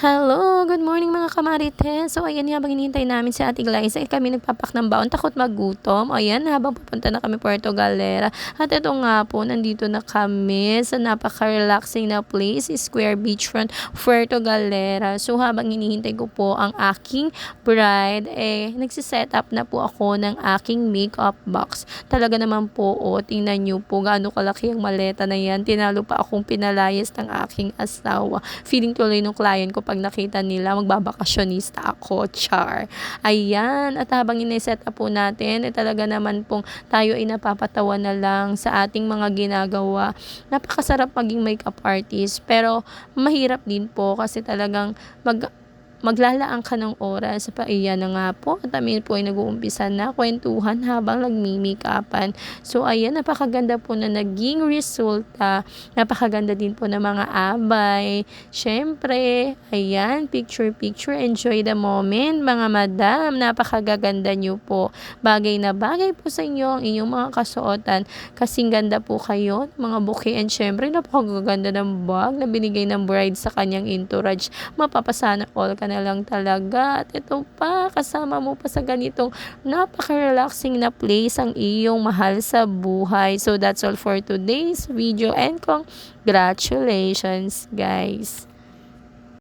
Hello, good morning mga kamarites. So ayan, habang hinihintay namin si Ate Glyza, kami nagpapak ng baon, takot magutom. Ayan, habang papunta na kami Puerto Galera. At ito nga po, nandito na kami sa napaka-relaxing na place, Square Beachfront, Puerto Galera. So habang hinihintay ko po ang aking bride, nagsiset up na po ako ng aking makeup box. Talaga naman po, tingnan nyo po gaano kalaki ang maleta na yan. Tinalo pa akong pinalayas ng aking asawa. Feeling tuloy ng client ko pag nakita nila, magbabakasyonista ako, char. Ayan, at habang iniset up po natin, talaga naman pong tayo ay napapatawa na lang sa ating mga ginagawa. Napakasarap maging makeup artist, pero mahirap din po kasi talagang maglalaan ka ng oras. Iyan na nga po, at kami po ay nag-uumpisa na kwentuhan habang nagmi-makeupan. So ayan, napakaganda po na naging resulta. Napakaganda din po ng mga abay. Syempre, ayan, picture, enjoy the moment mga madam. Napakagaganda nyo po. Bagay na bagay po sa inyo ang inyong mga kasuotan. Kasing ganda po kayo, mga bouquet, and syempre, napakaganda ng bag na binigay ng bride sa kanyang entourage. Mapapasana all ka na lang talaga. At ito pa, kasama mo pa sa ganitong napaka-relaxing na place ang iyong mahal sa buhay. So that's all for today's video, and congratulations guys.